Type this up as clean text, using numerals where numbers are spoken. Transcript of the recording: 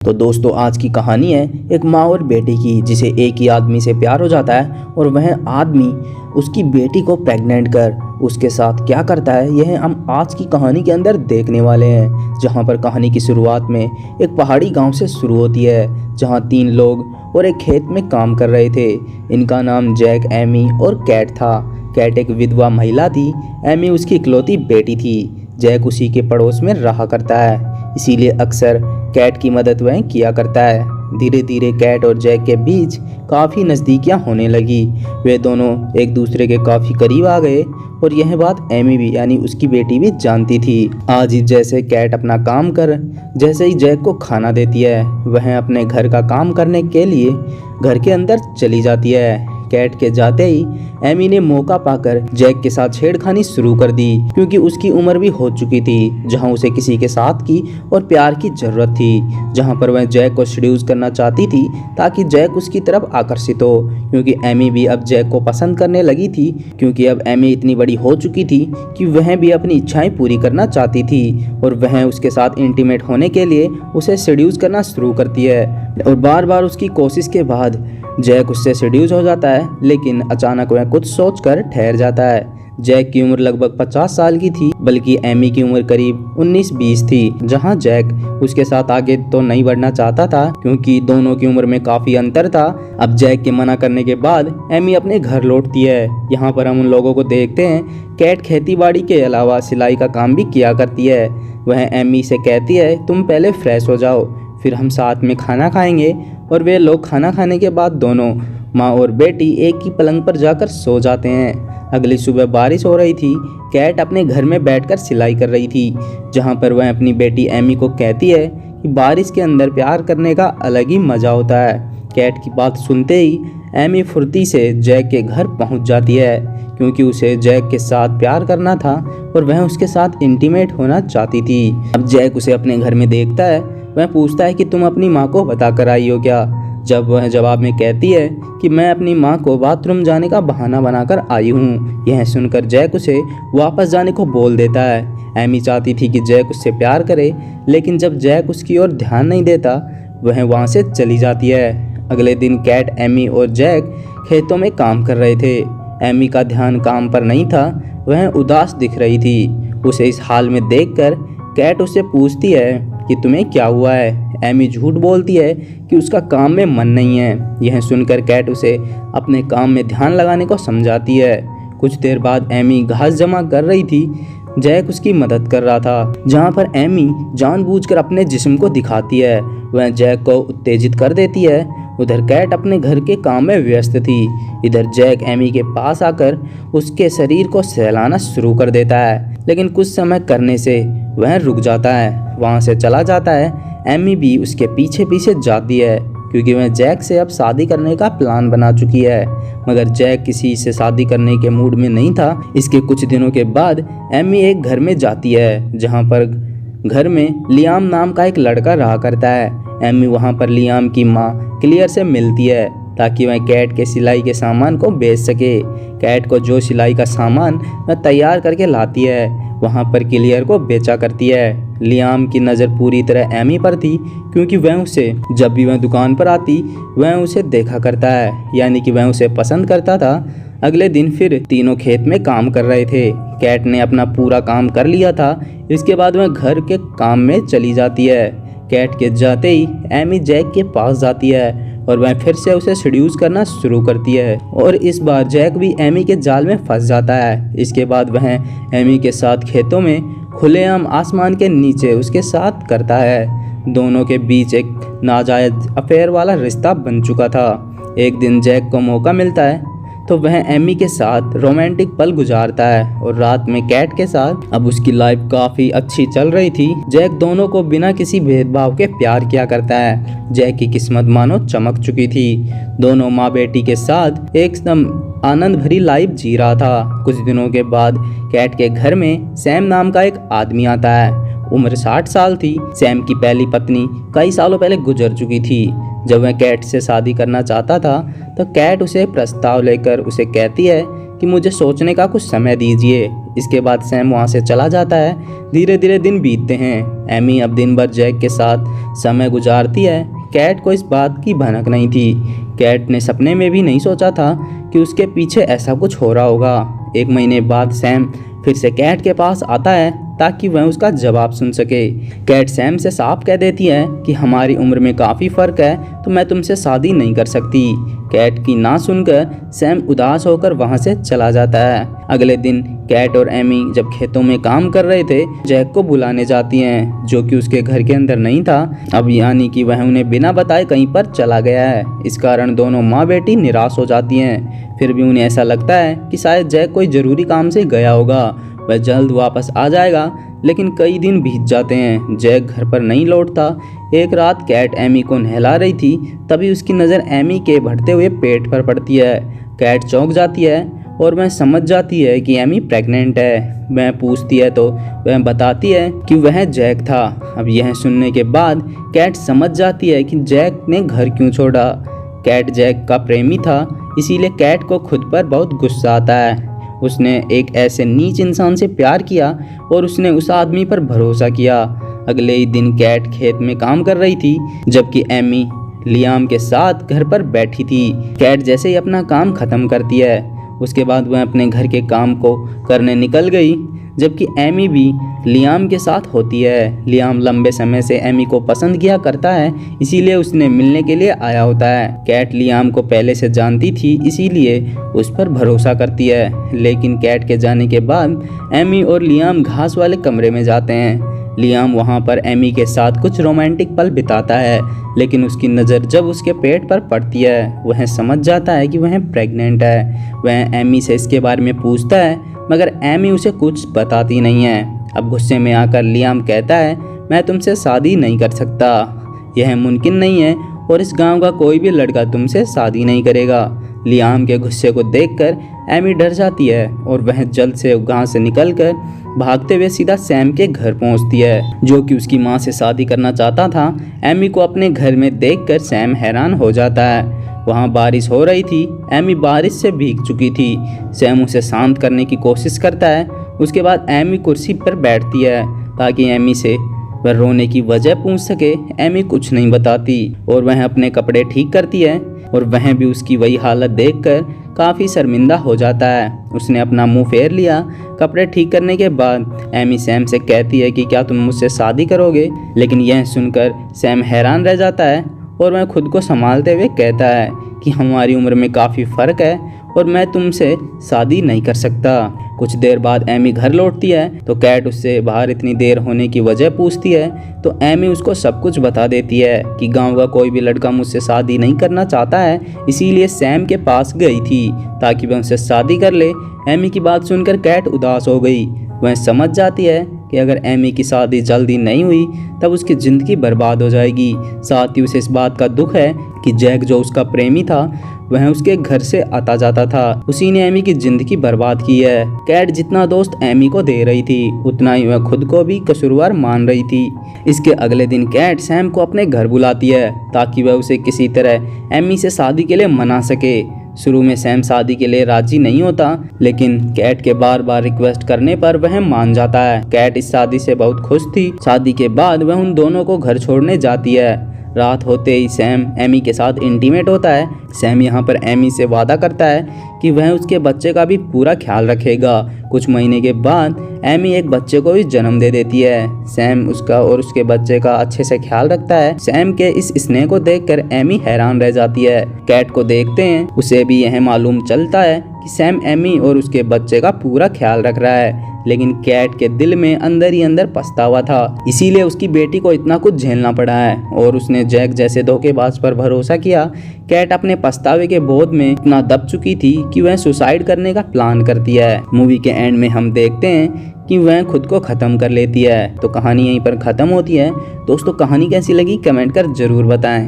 तो दोस्तों आज की कहानी है एक माँ और बेटी की, जिसे एक ही आदमी से प्यार हो जाता है और वह आदमी उसकी बेटी को प्रेग्नेंट कर उसके साथ क्या करता है, यह हम आज की कहानी के अंदर देखने वाले हैं। जहां पर कहानी की शुरुआत में एक पहाड़ी गांव से शुरू होती है, जहां 3 लोग और एक खेत में काम कर रहे थे। इनका नाम जैक, एमी और कैट था। कैट एक विधवा महिला थी, एमी उसकी इकलौती बेटी थी। जैक उसी के पड़ोस में रहा करता है, इसीलिए अक्सर कैट की मदद वह किया करता है। धीरे धीरे कैट और जैक के बीच काफ़ी नज़दीकियाँ होने लगी। वे दोनों एक दूसरे के काफ़ी करीब आ गए और यह बात एमी भी यानी उसकी बेटी भी जानती थी। आज ही जैसे कैट अपना काम कर जैसे ही जैक को खाना देती है, वह अपने घर का काम करने के लिए घर के अंदर चली जाती है। कैट के जाते ही एमी ने मौका पाकर जैक के साथ छेड़खानी शुरू कर दी, क्योंकि उसकी उम्र भी हो चुकी थी जहां उसे किसी के साथ की और प्यार की जरूरत थी। जहां पर वह जैक को सीड्यूस करना चाहती थी ताकि जैक उसकी तरफ आकर्षित हो, क्योंकि एमी भी अब जैक को पसंद करने लगी थी। क्योंकि अब एमी इतनी बड़ी हो चुकी थी कि वह भी अपनी इच्छाएं पूरी करना चाहती थी और वह उसके साथ इंटीमेट होने के लिए उसे सीड्यूस करना शुरू करती है। और बार बार उसकी कोशिश के बाद जैक उससे सीड्यूस हो जाता है, लेकिन अचानक वह कुछ सोचकर ठहर जाता है। जैक की उम्र लगभग 50 साल की थी, बल्कि एमी की उम्र करीब 19-20 थी। जहां जैक उसके साथ आगे तो नहीं बढ़ना चाहता था, क्योंकि दोनों की उम्र में काफी अंतर था। अब जैक के मना करने के बाद एमी अपने घर लौटती है। यहाँ पर हम उन लोगों को देखते हैं। कैट खेतीबाड़ी के अलावा सिलाई का काम भी किया करती है। वह एमी से कहती है, तुम पहले फ्रेश हो जाओ, फिर हम साथ में खाना खाएंगे। और वे लोग खाना खाने के बाद दोनों माँ और बेटी एक ही पलंग पर जाकर सो जाते हैं। अगली सुबह बारिश हो रही थी। कैट अपने घर में बैठकर सिलाई कर रही थी, जहाँ पर वह अपनी बेटी एमी को कहती है कि बारिश के अंदर प्यार करने का अलग ही मज़ा होता है। कैट की बात सुनते ही एमी फुर्ती से जैक के घर पहुँच जाती है, क्योंकि उसे जैक के साथ प्यार करना था और वह उसके साथ इंटीमेट होना चाहती थी। अब जैक उसे अपने घर में देखता है। वह पूछता है कि तुम अपनी माँ को बता कर आई हो क्या? जब वह जवाब में कहती है कि मैं अपनी माँ को बाथरूम जाने का बहाना बनाकर आई हूँ। यह सुनकर जैक उसे वापस जाने को बोल देता है। एमी चाहती थी कि जैक उससे प्यार करे, लेकिन जब जैक उसकी ओर ध्यान नहीं देता, वह वहाँ से चली जाती है। अगले दिन कैट, एमी और जैक खेतों में काम कर रहे थे। एमी का ध्यान काम पर नहीं था, वह उदास दिख रही थी। उसे इस हाल में देखकर कैट उससे पूछती है कि तुम्हें क्या हुआ है? एमी झूठ बोलती है कि उसका काम में मन नहीं है। यह सुनकर कैट उसे अपने काम में ध्यान लगाने को समझाती है। कुछ देर बाद एमी घास जमा कर रही थी। जैक उसकी मदद कर रहा था, जहाँ पर एमी जानबूझकर अपने जिस्म को दिखाती है। वह जैक को उत्तेजित कर देती है। उधर कैट अपने घर के काम में व्यस्त थी। इधर जैक एमी के पास आकर उसके शरीर को सहलाना शुरू कर देता है, लेकिन कुछ समय करने से वह रुक जाता है, वहाँ से चला जाता है। एमी भी उसके पीछे पीछे जाती है, क्योंकि वह जैक से अब शादी करने का प्लान बना चुकी है। मगर जैक किसी से शादी करने के मूड में नहीं था। इसके कुछ दिनों के बाद एमी एक घर में जाती है, जहाँ पर घर में लियाम नाम का एक लड़का रहा करता है। एमी वहाँ पर लियाम की माँ क्लियर से मिलती है, ताकि वह कैट के सिलाई के सामान को बेच सके। कैट को जो सिलाई का सामान वह तैयार करके लाती है, वहाँ पर क्लियर को बेचा करती है। लियाम की नज़र पूरी तरह एमी पर थी, क्योंकि वह उसे जब भी वह दुकान पर आती वह उसे देखा करता है, यानी कि वह उसे पसंद करता था। अगले दिन फिर तीनों खेत में काम कर रहे थे। कैट ने अपना पूरा काम कर लिया था। इसके बाद वह घर के काम में चली जाती है। कैट के जाते ही एमी जैक के पास जाती है और वह फिर से उसे सीड्यूस करना शुरू करती है, और इस बार जैक भी एमी के जाल में फंस जाता है। इसके बाद वह एमी के साथ खेतों में खुलेआम आसमान के नीचे उसके साथ करता है। दोनों के बीच एक नाजायज अफेयर वाला रिश्ता बन चुका था। एक दिन जैक को मौका मिलता है तो वह एमी के साथ रोमांटिक पल गुजारता है, और रात में कैट के साथ। अब उसकी लाइफ काफ़ी अच्छी चल रही थी। जैक दोनों को बिना किसी भेदभाव के प्यार किया करता है। जैक की किस्मत मानो चमक चुकी थी। दोनों माँ बेटी के साथ एकदम आनंद भरी लाइफ जी रहा था। कुछ दिनों के बाद कैट के घर में सैम नाम का एक आदमी आता है। उम्र 60 साल थी। सैम की पहली पत्नी कई सालों पहले गुजर चुकी थी। जब वह कैट से शादी करना चाहता था तो कैट उसे प्रस्ताव लेकर उसे कहती है कि मुझे सोचने का कुछ समय दीजिए। इसके बाद सैम वहाँ से चला जाता है। धीरे धीरे दिन बीतते हैं। एमी अब दिन भर जैक के साथ समय गुजारती है। कैट को इस बात की भनक नहीं थी। कैट ने सपने में भी नहीं सोचा था कि उसके पीछे ऐसा कुछ हो रहा होगा। 1 महीने बाद सैम फिर से कैट के पास आता है ताकि वह उसका जवाब सुन सके। कैट सैम से साफ कह देती है कि हमारी उम्र में काफ़ी फ़र्क है, तो मैं तुमसे शादी नहीं कर सकती। कैट की ना सुनकर सैम उदास होकर वहाँ से चला जाता है। अगले दिन कैट और एमी जब खेतों में काम कर रहे थे, जैक को बुलाने जाती हैं, जो कि उसके घर के अंदर नहीं था। अब यानी कि वह उन्हें बिना बताए कहीं पर चला गया है। इस कारण दोनों माँ बेटी निराश हो जाती हैं। फिर भी उन्हें ऐसा लगता है कि शायद जैक कोई ज़रूरी काम से गया होगा, वह जल्द वापस आ जाएगा। लेकिन कई दिन बीत जाते हैं, जैक घर पर नहीं लौटता। एक रात कैट एमी को नहला रही थी, तभी उसकी नज़र एमी के बढ़ते हुए पेट पर पड़ती है। कैट चौंक जाती है और वह समझ जाती है कि एमी प्रेग्नेंट है। वह पूछती है तो वह बताती है कि वह जैक था। अब यह सुनने के बाद कैट समझ जाती है कि जैक ने घर क्यों छोड़ा। कैट जैक का प्रेमी था, इसीलिए कैट को खुद पर बहुत गुस्सा आता है। उसने एक ऐसे नीच इंसान से प्यार किया और उसने उस आदमी पर भरोसा किया। अगले ही दिन कैट खेत में काम कर रही थी, जबकि एमी लियाम के साथ घर पर बैठी थी। कैट जैसे ही अपना काम ख़त्म करती है, उसके बाद वह अपने घर के काम को करने निकल गई, जबकि एमी भी लियाम के साथ होती है। लियाम लंबे समय से एमी को पसंद किया करता है, इसीलिए उसने मिलने के लिए आया होता है। कैट लियाम को पहले से जानती थी, इसीलिए उस पर भरोसा करती है। लेकिन कैट के जाने के बाद एमी और लियाम घास वाले कमरे में जाते हैं। लियाम वहाँ पर एमी के साथ कुछ रोमांटिक पल बिताता है, लेकिन उसकी नज़र जब उसके पेट पर पड़ती है, वह समझ जाता है कि वह प्रेग्नेंट है। वह एमी से इसके बारे में पूछता है, मगर एमी उसे कुछ बताती नहीं है। अब गुस्से में आकर लियाम कहता है, मैं तुमसे शादी नहीं कर सकता, यह मुमकिन नहीं है और इस गांव का कोई भी लड़का तुमसे शादी नहीं करेगा। लियाम के गुस्से को देखकर एमी डर जाती है और वह जल्द से गांव से निकलकर भागते हुए सीधा सैम के घर पहुंचती है, जो कि उसकी मां से शादी करना चाहता था। एमी को अपने घर में देखकर सैम हैरान हो जाता है। वहाँ बारिश हो रही थी। एमी बारिश से भीग चुकी थी। सैम उसे शांत करने की कोशिश करता है। उसके बाद एमी कुर्सी पर बैठती है ताकि एमी से वह रोने की वजह पूछ सके। एमी कुछ नहीं बताती और वह अपने कपड़े ठीक करती है और वह भी उसकी वही हालत देखकर काफ़ी शर्मिंदा हो जाता है। उसने अपना मुंह फेर लिया। कपड़े ठीक करने के बाद एमी सैम से कहती है कि क्या तुम मुझसे शादी करोगे, लेकिन यह सुनकर सैम हैरान रह जाता है और वह खुद को संभालते हुए कहता है कि हमारी उम्र में काफ़ी फ़र्क है और मैं तुमसे शादी नहीं कर सकता। कुछ देर बाद एमी घर लौटती है तो कैट उससे बाहर इतनी देर होने की वजह पूछती है, तो एमी उसको सब कुछ बता देती है कि गांव का कोई भी लड़का मुझसे शादी नहीं करना चाहता है, इसीलिए सैम के पास गई थी ताकि वह उससे शादी कर ले। एमी की बात सुनकर कैट उदास हो गई। वह समझ जाती है कि अगर एमी की शादी जल्दी नहीं हुई तब उसकी ज़िंदगी बर्बाद हो जाएगी। साथ ही उसे इस बात का दुख है कि जैक जो उसका प्रेमी था वह उसके घर से आता जाता था, उसी ने एमी की ज़िंदगी बर्बाद की है। कैट जितना दोस्त एमी को दे रही थी, उतना ही वह खुद को भी कसूरवार मान रही थी। इसके अगले दिन कैट सैम को अपने घर बुलाती है ताकि वह उसे किसी तरह एमी से शादी के लिए मना सके। शुरू में सैम शादी के लिए राजी नहीं होता, लेकिन कैट के बार बार रिक्वेस्ट करने पर वह मान जाता है। कैट इस शादी से बहुत खुश थी। शादी के बाद वह उन दोनों को घर छोड़ने जाती है। रात होते ही सैम एमी के साथ इंटीमेट होता है। सैम यहाँ पर एमी से वादा करता है कि वह उसके बच्चे का भी पूरा ख्याल रखेगा। कुछ महीने के बाद एमी एक बच्चे को भी जन्म दे देती है। सैम उसका और उसके बच्चे का अच्छे से ख्याल रखता है। सैम के इस स्नेह को देखकर एमी हैरान रह जाती है। कैट को देखते हैं, उसे भी यह मालूम चलता है कि सैम एमी और उसके बच्चे का पूरा ख्याल रख रहा है, लेकिन कैट के दिल में अंदर ही अंदर पछतावा था, इसीलिए उसकी बेटी को इतना कुछ झेलना पड़ा है और उसने जैक जैसे धोखेबाज पर भरोसा किया। कैट अपने पछतावे के बोझ में इतना दब चुकी थी कि वह सुसाइड करने का प्लान करती है। मूवी के एंड में हम देखते हैं कि वह खुद को ख़त्म कर लेती है। तो कहानी यहीं पर ख़त्म होती है। दोस्तों, कहानी कैसी लगी कमेंट कर ज़रूर बताएं।